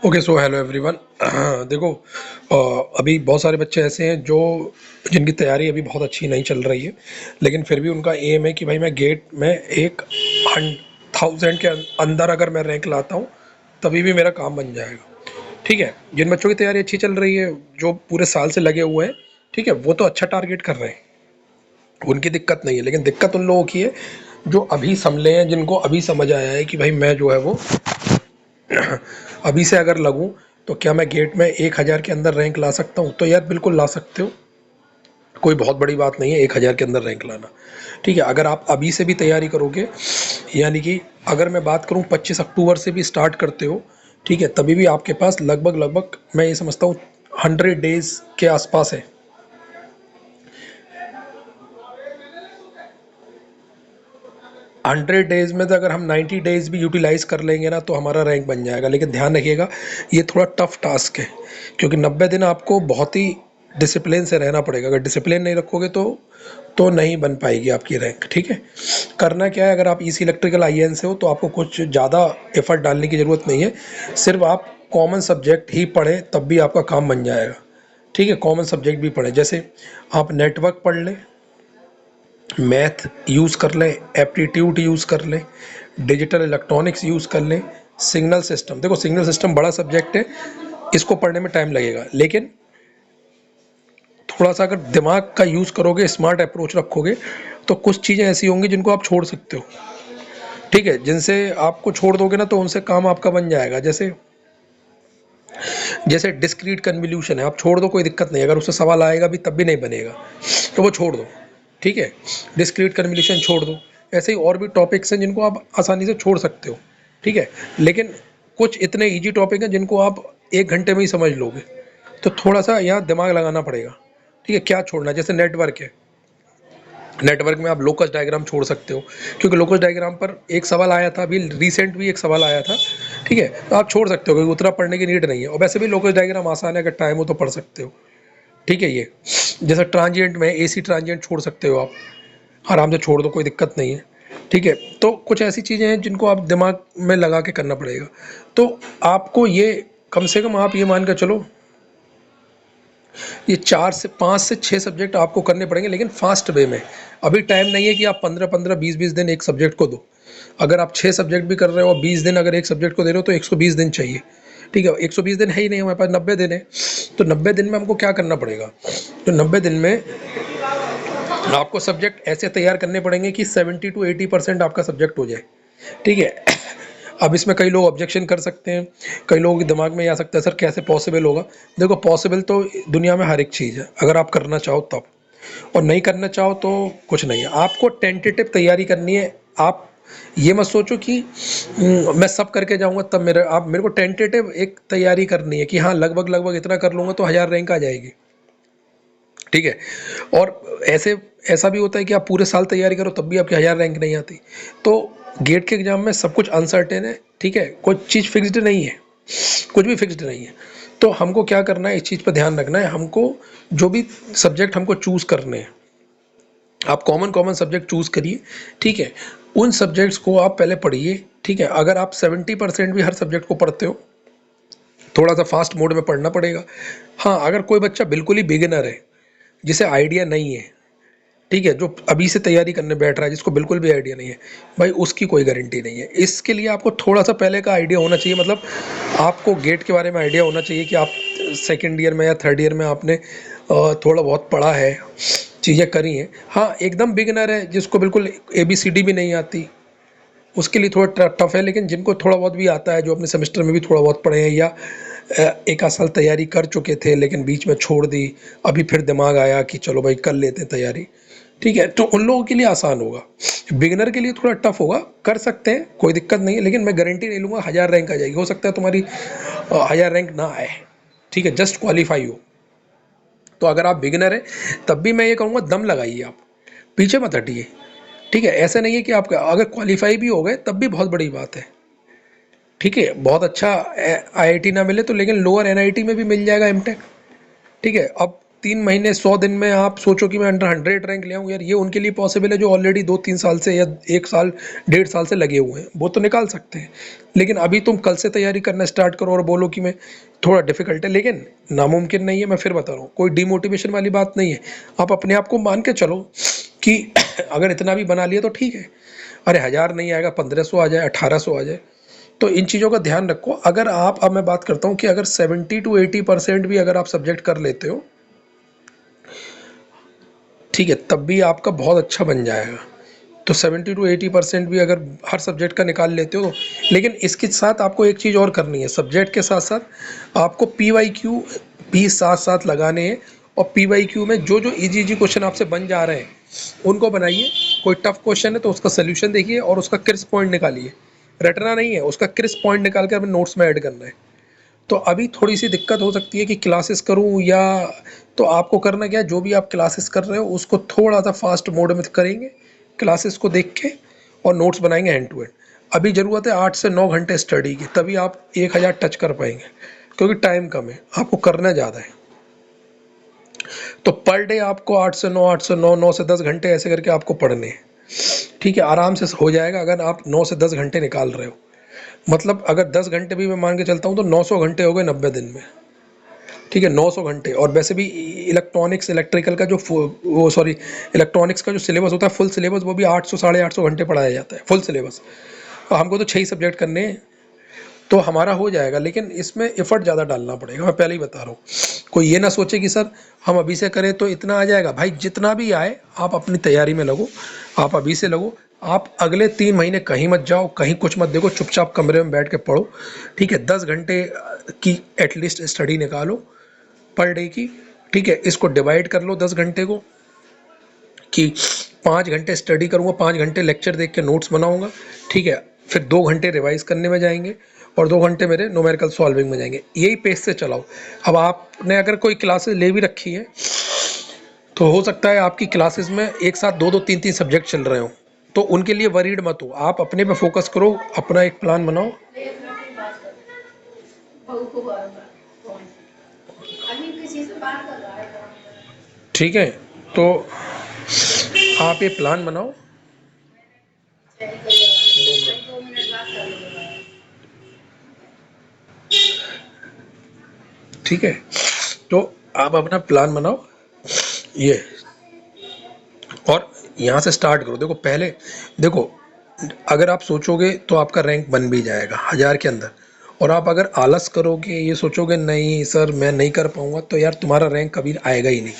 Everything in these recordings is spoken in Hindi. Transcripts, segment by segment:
Okay so hello everyone. देखो, अभी बहुत सारे बच्चे ऐसे हैं जो जिनकी तैयारी अभी बहुत अच्छी नहीं चल रही है, लेकिन फिर भी उनका एम है कि भाई मैं गेट में एक 1000 के अंदर अगर मैं रैंक लाता हूँ तभी भी मेरा काम बन जाएगा। ठीक है, जिन बच्चों की तैयारी अच्छी चल रही है, जो पूरे साल से लगे हुए हैं, ठीक है, वो तो अच्छा टारगेट कर रहे हैं, उनकी दिक्कत नहीं है। लेकिन दिक्कत उन लोगों की है जो अभी संभले हैं, जिनको अभी समझ आया है कि भाई मैं जो है वो अभी से अगर लगूं तो क्या मैं गेट में 1000 के अंदर रैंक ला सकता हूं? तो यार बिल्कुल ला सकते हो, कोई बहुत बड़ी बात नहीं है 1000 के अंदर रैंक लाना। ठीक है, अगर आप अभी से भी तैयारी करोगे, यानी कि अगर मैं बात करूं 25 अक्टूबर से भी स्टार्ट करते हो, ठीक है, तभी भी आपके पास लगभग लगभग मैं ये समझता हूँ 100 डेज के आसपास है। 100 डेज में तो अगर हम 90 डेज भी यूटिलाइज कर लेंगे ना तो हमारा रैंक बन जाएगा। लेकिन ध्यान रखिएगा, ये थोड़ा टफ टास्क है, क्योंकि 90 दिन आपको बहुत ही डिसिप्लिन से रहना पड़ेगा। अगर डिसिप्लिन नहीं रखोगे तो नहीं बन पाएगी आपकी रैंक। ठीक है, करना क्या है, अगर आप ईसी इलेक्ट्रिकल आईएन से हो तो आपको कुछ ज़्यादा एफर्ट डालने की ज़रूरत नहीं है, सिर्फ आप कॉमन सब्जेक्ट ही पढ़ें तब भी आपका काम बन जाएगा। ठीक है, कॉमन सब्जेक्ट भी पढ़ें, जैसे आप नेटवर्क पढ़ लें, मैथ यूज़ कर लें, एप्टीट्यूड यूज़ कर लें, डिजिटल इलेक्ट्रॉनिक्स यूज़ कर लें, सिग्नल सिस्टम। देखो, सिग्नल सिस्टम बड़ा सब्जेक्ट है, इसको पढ़ने में टाइम लगेगा, लेकिन थोड़ा सा अगर दिमाग का यूज़ करोगे, स्मार्ट अप्रोच रखोगे, तो कुछ चीज़ें ऐसी होंगी जिनको आप छोड़ सकते हो। ठीक है, जिनसे आपको छोड़ दोगे ना तो उनसे काम आपका बन जाएगा। जैसे जैसे डिस्क्रीट कन्वोल्यूशन है, आप छोड़ दो, कोई दिक्कत नहीं, अगर उससे सवाल आएगा भी तब भी नहीं बनेगा, तो वो छोड़ दो। ठीक है, डिस्क्रीट कन्वोल्यूशन छोड़ दो। ऐसे ही और भी टॉपिक्स हैं जिनको आप आसानी से छोड़ सकते हो। ठीक है, लेकिन कुछ इतने इजी टॉपिक हैं जिनको आप 1 घंटे में ही समझ लोगे, तो थोड़ा सा यहाँ दिमाग लगाना पड़ेगा। ठीक है, क्या छोड़ना है, जैसे नेटवर्क है, नेटवर्क में आप लोकस डायग्राम छोड़ सकते हो, क्योंकि लोकस डायग्राम पर एक सवाल आया था, अभी रिसेंट भी एक सवाल आया था। ठीक है, तो आप छोड़ सकते हो, क्योंकि उतना पढ़ने की नीड नहीं है, और वैसे भी लोकस डायग्राम आसान है, अगर टाइम हो तो पढ़ सकते हो। ठीक है, ये जैसे ट्रांजिएंट में एसी ट्रांजिएंट छोड़ सकते हो आप, आराम से छोड़ दो, कोई दिक्कत नहीं है। ठीक है, तो कुछ ऐसी चीज़ें हैं जिनको आप दिमाग में लगा के करना पड़ेगा। तो आपको ये कम से कम आप ये मान कर चलो, ये 4 से 5 से 6 सब्जेक्ट आपको करने पड़ेंगे, लेकिन फास्ट वे में। अभी टाइम नहीं है कि आप 15-15 20-20 दिन एक सब्जेक्ट को दो। अगर आप 6 सब्जेक्ट भी कर रहे हो और 20 दिन अगर एक सब्जेक्ट को दे रहे हो तो 120 दिन चाहिए। ठीक है, 120 दिन है ही नहीं हमारे पास, 90 दिन है। तो 90 दिन में हमको क्या करना पड़ेगा, तो 90 दिन में आपको सब्जेक्ट ऐसे तैयार करने पड़ेंगे कि 70 to 80% आपका सब्जेक्ट हो जाए। ठीक है, अब इसमें कई लोग ऑब्जेक्शन कर सकते हैं, कई लोगों के दिमाग में ये आ सकता है सर कैसे पॉसिबल होगा। देखो, पॉसिबल तो दुनिया में हर एक चीज़ है, अगर आप करना चाहो तब, और नहीं करना चाहो तो कुछ नहीं है। आपको टेंटेटिव तैयारी करनी है। आप ये मत सोचो कि मैं सब करके जाऊंगा तब मेरे को टेंटेटिव एक तैयारी करनी है कि हाँ लगभग लगभग इतना कर लूंगा तो 1000 रैंक आ जाएगी। ठीक है, और ऐसा भी होता है कि आप पूरे साल तैयारी करो तब भी आपकी 1000 रैंक नहीं आती। तो गेट के एग्जाम में सब कुछ अनसर्टेन है। ठीक है, कोई चीज़ फिक्स्ड नहीं है, कुछ भी फिक्स्ड नहीं है। तो हमको क्या करना है, इस चीज़ पर ध्यान रखना है हमको। जो भी सब्जेक्ट हमको चूज़ करने हैं, आप कॉमन कॉमन सब्जेक्ट चूज़ करिए। ठीक है, उन सब्जेक्ट्स को आप पहले पढ़िए। ठीक है, अगर आप 70% भी हर सब्जेक्ट को पढ़ते हो, थोड़ा सा फास्ट मोड में पढ़ना पड़ेगा। हाँ, अगर कोई बच्चा बिल्कुल ही बिगिनर है, जिसे आइडिया नहीं है, ठीक है, जो अभी से तैयारी करने बैठ रहा है, जिसको बिल्कुल भी आइडिया नहीं है, भाई उसकी कोई गारंटी नहीं है। इसके लिए आपको थोड़ा सा पहले का आइडिया होना चाहिए, मतलब आपको गेट के बारे में आइडिया होना चाहिए कि आप सेकेंड ईयर में या थर्ड ईयर में आपने थोड़ा बहुत पढ़ा है, चीज़ें करी हैं। हाँ, एकदम बिगिनर है जिसको बिल्कुल ABCD भी नहीं आती, उसके लिए थोड़ा टफ है। लेकिन जिनको थोड़ा बहुत भी आता है, जो अपने सेमेस्टर में भी थोड़ा बहुत पढ़े हैं, या एक आध साल तैयारी कर चुके थे लेकिन बीच में छोड़ दी, अभी फिर दिमाग आया कि चलो भाई कर लेते हैं तैयारी, ठीक है, तो उन लोगों के लिए आसान होगा। बिगिनर के लिए थोड़ा टफ होगा, कर सकते हैं, कोई दिक्कत नहीं है, लेकिन मैं गारंटी नहीं लूँगा 1000 रैंक आ जाएगी। हो सकता है तुम्हारी 1000 रैंक ना आए, ठीक है, जस्ट क्वालिफाई हो। तो अगर आप बिगिनर हैं तब भी मैं ये कहूँगा दम लगाइए, आप पीछे मत हटिए। ठीक है, ऐसा नहीं है कि आप अगर क्वालिफाई भी हो गए तब भी बहुत बड़ी बात है। ठीक है, बहुत अच्छा IIT ना मिले तो लेकिन लोअर NIT में भी मिल जाएगा MTech। ठीक है, अब 3 महीने 100 दिन में आप सोचो कि मैं अंडर 100 रैंक ले आऊँ, यार ये उनके लिए पॉसिबल है जो ऑलरेडी 2-3 साल से या 1 साल 1.5 साल से लगे हुए हैं, वो तो निकाल सकते हैं। लेकिन अभी तुम कल से तैयारी करना स्टार्ट करो और बोलो कि मैं थोड़ा डिफिकल्ट है, लेकिन नामुमकिन नहीं है। मैं फिर बता रहा हूँ, कोई डिमोटिवेशन वाली बात नहीं है। आप अपने आप को मान के चलो कि अगर इतना भी बना लिया तो ठीक है, अरे 1000 नहीं आएगा, 1500 आ जाए, 1800 आ जाए। तो इन चीज़ों का ध्यान रखो। अगर आप, अब मैं बात करता हूँ कि अगर 70 to 80% भी अगर आप सब्जेक्ट कर लेते हो, ठीक है, तब भी आपका बहुत अच्छा बन जाएगा। तो 70 to 80% भी अगर हर सब्जेक्ट का निकाल लेते हो, लेकिन इसके साथ आपको एक चीज़ और करनी है, सब्जेक्ट के साथ साथ आपको PYQ भी साथ साथ लगाने हैं। और PYQ में जो जो इजी इजी क्वेश्चन आपसे बन जा रहे हैं उनको बनाइए। कोई टफ क्वेश्चन है तो उसका सोल्यूशन देखिए और उसका क्रिस्प पॉइंट निकालिए, रटना नहीं है, उसका क्रिस्प पॉइंट निकाल कर अपने नोट्स में ऐड करना है। तो अभी थोड़ी सी दिक्कत हो सकती है कि क्लासेस करूं या, तो आपको करना क्या है, जो भी आप क्लासेस कर रहे हो उसको थोड़ा सा फास्ट मोड में करेंगे, क्लासेस को देख के, और नोट्स बनाएंगे हैंड टू हैंड। अभी ज़रूरत है 8 से 9 घंटे स्टडी की, तभी आप 1000 टच कर पाएंगे, क्योंकि टाइम कम है, आपको करना ज़्यादा है। तो पर डे आपको 8 से 9, 8 से 9, 9 से 10 घंटे ऐसे करके आपको पढ़ने हैं। ठीक है, आराम से हो जाएगा अगर आप 9 से 10 घंटे निकाल रहे हो। मतलब अगर 10 घंटे भी मैं मान के चलता हूँ तो 900 घंटे हो गए 90 दिन में। ठीक है, 900 घंटे। और वैसे भी इलेक्ट्रॉनिक्स इलेक्ट्रिकल का जो वो सॉरी इलेक्ट्रॉनिक्स का जो सिलेबस होता है, फुल सिलेबस, वो भी 800 साढ़े 800 घंटे पढ़ाया जाता है फुल सिलेबस। और हमको तो 6 ही सब्जेक्ट करने हैं, तो हमारा हो जाएगा। लेकिन इसमें एफर्ट ज़्यादा डालना पड़ेगा, मैं पहले ही बता रहा हूँ। कोई ये ना सोचे कि सर हम अभी से करें तो इतना आ जाएगा। भाई जितना भी आए आप अपनी तैयारी में लगो, आप अभी से लगो। आप अगले 3 महीने कहीं मत जाओ, कहीं कुछ मत देखो, चुपचाप कमरे में बैठ के पढ़ो। ठीक है, 10 घंटे की एटलीस्ट स्टडी निकालो पर डे की। ठीक है, इसको डिवाइड कर लो 10 घंटे को, कि 5 घंटे स्टडी करूँगा, 5 घंटे लेक्चर देख के नोट्स बनाऊँगा। ठीक है, फिर 2 घंटे रिवाइज करने में जाएंगे और 2 घंटे मेरे न्यूमेरिकल सॉल्विंग में जाएंगे। यही पेस से चलाओ। अब आपने अगर कोई क्लासेस ले भी रखी है तो हो सकता है आपकी क्लासेस में एक साथ 2-2 3-3 सब्जेक्ट चल रहे हो, तो उनके लिए वरीड मत हो, आप अपने पे फोकस करो, अपना एक प्लान बनाओ। ठीक है, तो आप ये प्लान बनाओ। ठीक है, तो आप अपना प्लान बनाओ ये, और यहाँ से स्टार्ट करो। देखो पहले, देखो अगर आप सोचोगे तो आपका रैंक बन भी जाएगा 1000 के अंदर। और आप अगर आलस करोगे, ये सोचोगे नहीं सर मैं नहीं कर पाऊंगा, तो यार तुम्हारा रैंक कभी आएगा ही नहीं।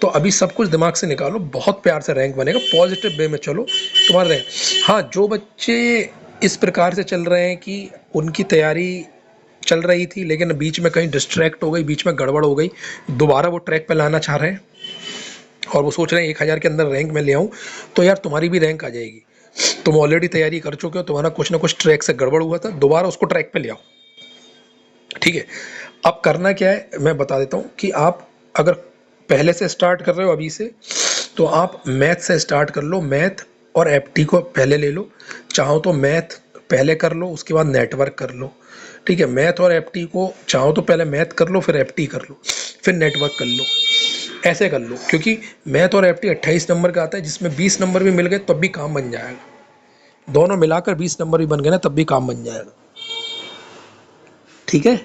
तो अभी सब कुछ दिमाग से निकालो, बहुत प्यार से रैंक बनेगा, पॉजिटिव वे में चलो, तुम्हारा रैंक। हाँ, जो बच्चे इस प्रकार से चल रहे हैं कि उनकी तैयारी चल रही थी लेकिन बीच में कहीं डिस्ट्रैक्ट हो गई, बीच में गड़बड़ हो गई, दोबारा वो ट्रैक पे लाना चाह रहे हैं और वो सोच रहे हैं 1000 के अंदर रैंक में ले आऊँ, तो यार तुम्हारी भी रैंक आ जाएगी। तुम ऑलरेडी तैयारी कर चुके हो, तुम्हारा कुछ ना कुछ ट्रैक से गड़बड़ हुआ था, दोबारा उसको ट्रैक पे ले आओ। ठीक है, अब करना क्या है मैं बता देता हूँ कि आप अगर पहले से स्टार्ट कर रहे हो अभी से, तो आप मैथ से स्टार्ट कर लो। मैथ और एप्टी को पहले ले लो, चाहो तो मैथ पहले कर लो, उसके बाद नेटवर्क कर लो। ठीक है, मैथ और एप्टी को चाहो तो पहले मैथ कर लो, फिर एप्टी कर लो, फिर नेटवर्क कर लो, ऐसे कर लो। क्योंकि मैथ और एप्टी 28 नंबर का आता है, जिसमें 20 नंबर भी मिल गए तब भी काम बन जाएगा। दोनों मिलाकर 20 नंबर भी बन गए ना तब भी काम बन जाएगा। ठीक है,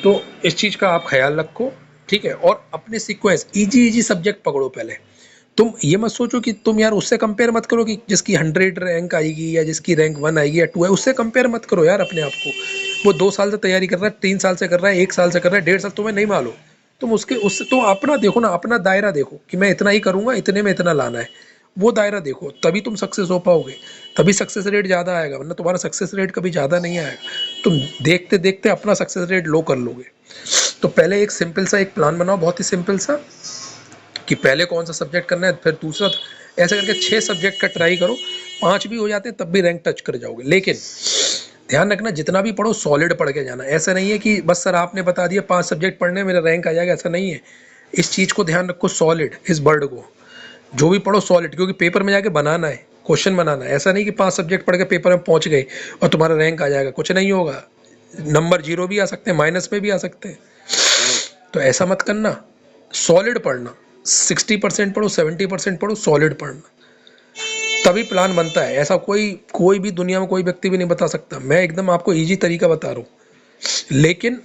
तो इस चीज़ का आप ख्याल रखो। ठीक है, और अपने सीक्वेंस इजी इजी सब्जेक्ट पकड़ो पहले। तुम ये मत सोचो कि तुम यार उससे कंपेयर मत करो कि जिसकी 100 रैंक आएगी या जिसकी रैंक 1 आएगी या 2 है, उससे कंपेयर मत करो यार अपने आप को। वो 2 साल से तैयारी कर रहा है, 3 साल से कर रहा है, 1 साल से कर रहा है, 1.5 साल, तुम्हें नहीं मालूम। तुम उसके उससे तो अपना देखो ना, अपना दायरा देखो कि मैं इतना ही करूँगा, इतने में इतना लाना है, वो दायरा देखो, तभी तुम सक्सेस हो पाओगे, तभी सक्सेस रेट ज़्यादा आएगा, वरना तुम्हारा सक्सेस रेट कभी ज़्यादा नहीं आएगा। तुम देखते देखते अपना सक्सेस रेट लो कर लोगे। तो पहले एक सिंपल सा एक प्लान बनाओ, बहुत ही सिंपल सा, कि पहले कौन सा सब्जेक्ट करना है, फिर दूसरा, ऐसे करके 6 सब्जेक्ट का ट्राई करो। 5 भी हो जाते हैं तब भी रैंक टच कर जाओगे। लेकिन ध्यान रखना, जितना भी पढ़ो सॉलिड पढ़ के जाना। ऐसा नहीं है कि बस सर आपने बता दिया 5 सब्जेक्ट पढ़ने मेरा रैंक आ जाएगा, ऐसा नहीं है। इस चीज़ को ध्यान रखो, सॉलिड, इस वर्ड को, जो भी पढ़ो सॉलिड, क्योंकि पेपर में जाके बनाना है, क्वेश्चन बनाना है। ऐसा नहीं कि 5 सब्जेक्ट पढ़ के पेपर में पहुंच गए और तुम्हारा रैंक आ जाएगा, कुछ नहीं होगा। नंबर 0 भी आ सकते हैं, माइनस में भी आ सकते हैं। तो ऐसा मत करना, सॉलिड पढ़ना, 60% पढ़ो, 70% पढ़ो, सॉलिड पढ़ना, तभी प्लान बनता है। ऐसा कोई कोई भी दुनिया में कोई व्यक्ति भी नहीं बता सकता। मैं एकदम आपको इजी तरीका बता रहा हूँ। लेकिन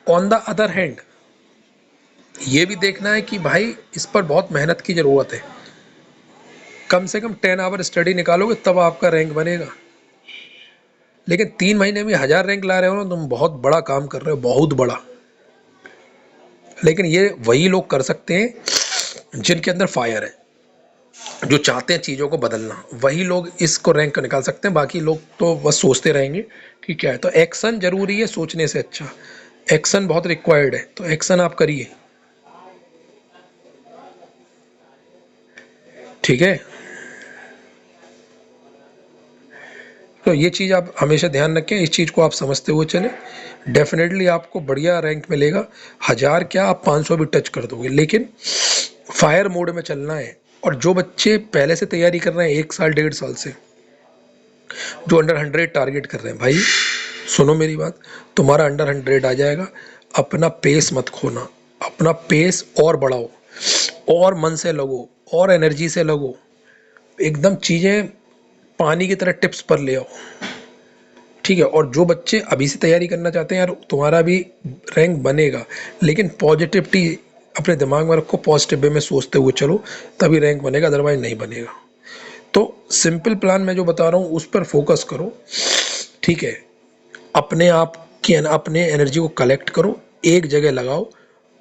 ऑन द अदर हैंड ये भी देखना है कि भाई इस पर बहुत मेहनत की ज़रूरत है। कम से कम 10 आवर स्टडी निकालोगे तब आपका रैंक बनेगा। लेकिन 3 महीने में 1000 रैंक ला रहे हो ना, तुम बहुत बड़ा काम कर रहे हो, बहुत बड़ा। लेकिन ये वही लोग कर सकते हैं जिनके अंदर फायर है, जो चाहते हैं चीज़ों को बदलना, वही लोग इसको रैंक निकाल सकते हैं। बाकी लोग तो बस सोचते रहेंगे कि क्या है। तो एक्शन जरूरी है सोचने से अच्छा, एक्शन बहुत रिक्वायर्ड है, तो एक्शन आप करिए, ठीक है। तो ये चीज़ आप हमेशा ध्यान रखें, इस चीज़ को आप समझते हुए चलें, डेफिनेटली आपको बढ़िया रैंक मिलेगा। 1000 क्या, आप 500 भी टच कर दोगे। लेकिन फायर मोड में चलना है। और जो बच्चे पहले से तैयारी कर रहे हैं 1 साल 1.5 साल से, जो अंडर 100 टारगेट कर रहे हैं, भाई सुनो मेरी बात, तुम्हारा अंडर 100 आ जाएगा। अपना पेस मत खोना, अपना पेस और बढ़ाओ, और मन से लगो, और एनर्जी से लगो, एकदम चीज़ें पानी की तरह टिप्स पर ले आओ, ठीक है। और जो बच्चे अभी से तैयारी करना चाहते हैं यार, तुम्हारा भी रैंक बनेगा, लेकिन पॉजिटिविटी अपने दिमाग में रखो, पॉजिटिव वे में सोचते हुए चलो, तभी रैंक बनेगा, अदरवाइज नहीं बनेगा। तो सिंपल प्लान मैं जो बता रहा हूँ उस पर फोकस करो, ठीक है। अपने आप की अपने एनर्जी को कलेक्ट करो, एक जगह लगाओ,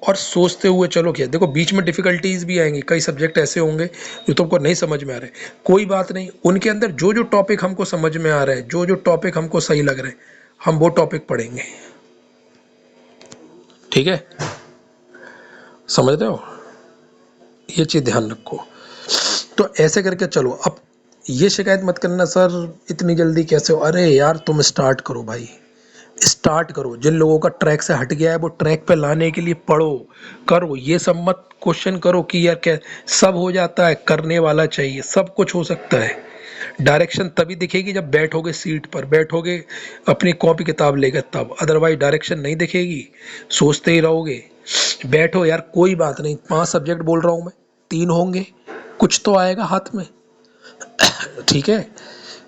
और सोचते हुए चलो। क्या देखो, बीच में डिफिकल्टीज भी आएंगी, कई सब्जेक्ट ऐसे होंगे जो तुमको नहीं समझ में आ रहे, कोई बात नहीं। उनके अंदर जो जो टॉपिक हमको समझ में आ रहे हैं, जो जो टॉपिक हमको सही लग रहे हैं, हम वो टॉपिक पढ़ेंगे, ठीक है। समझ रहे हो, ये चीज़ ध्यान रखो। तो ऐसे करके चलो। अब ये शिकायत मत करना सर इतनी जल्दी कैसे हो, अरे यार तुम स्टार्ट करो भाई, स्टार्ट करो। जिन लोगों का ट्रैक से हट गया है वो ट्रैक पे लाने के लिए पढ़ो, करो। ये सब मत क्वेश्चन करो कि यार क्या सब हो जाता है, करने वाला चाहिए, सब कुछ हो सकता है। डायरेक्शन तभी दिखेगी जब बैठोगे सीट पर, बैठोगे अपनी कॉपी किताब लेकर, तब। अदरवाइज डायरेक्शन नहीं दिखेगी, सोचते ही रहोगे। बैठो यार, कोई बात नहीं, 5 सब्जेक्ट बोल रहा हूँ मैं, 3 होंगे, कुछ तो आएगा हाथ में, ठीक है।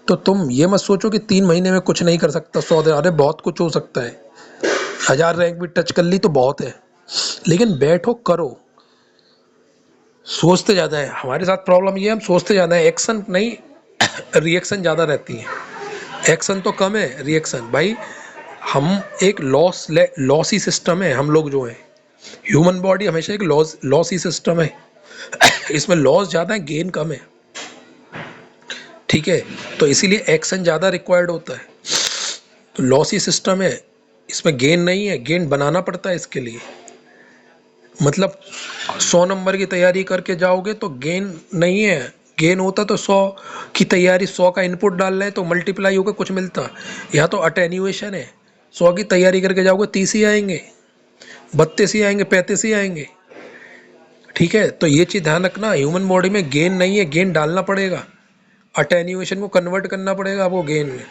तो तुम ये मत सोचो कि 3 महीने में कुछ नहीं कर सकता, 100 दिन, अरे बहुत कुछ हो सकता है। 1000 रैंक भी टच कर ली तो बहुत है, लेकिन बैठो करो। सोचते ज़्यादा है, हमारे साथ प्रॉब्लम ये है, हम सोचते ज़्यादा है, एक्शन नहीं रिएक्शन ज़्यादा रहती है। एक्शन तो कम है, रिएक्शन भाई। हम एक लॉसी सिस्टम है, हम लोग जो हैं, ह्यूमन बॉडी हमेशा एक लॉसी सिस्टम है। इसमें लॉस ज़्यादा है, गेन कम है, ठीक है। तो इसीलिए एक्शन ज़्यादा रिक्वायर्ड होता है। तो लॉसी सिस्टम है, इसमें गेन नहीं है, गेन बनाना पड़ता है इसके लिए। मतलब 100 नंबर की तैयारी करके जाओगे तो गेन नहीं है, गेन होता तो 100 की तैयारी, 100 का इनपुट डाल रहे हैं तो मल्टीप्लाई होकर कुछ मिलता। यहाँ तो अटेन्यूएशन है, 100 की तैयारी करके जाओगे 30 ही आएंगे, 32 ही आएंगे, 35 ही आएंगे, ठीक है। तो ये चीज़ ध्यान रखना, ह्यूमन बॉडी में गेन नहीं है, गेन डालना पड़ेगा, अटेन्यूएशन को कन्वर्ट करना पड़ेगा आपको गेन में।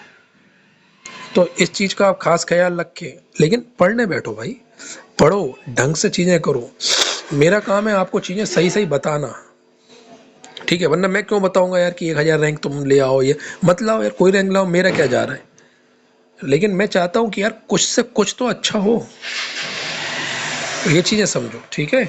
तो इस चीज़ का आप खास ख्याल रखें। लेकिन पढ़ने बैठो भाई, पढ़ो, ढंग से चीज़ें करो। मेरा काम है आपको चीज़ें सही सही बताना, ठीक है। वरना मैं क्यों बताऊंगा यार कि 1000 रैंक तुम ले आओ, ये मत लाओ यार, कोई रैंक लाओ, मेरा क्या जा रहा है। लेकिन मैं चाहता हूँ कि यार कुछ से कुछ तो अच्छा हो, तो ये चीज़ें समझो, ठीक है।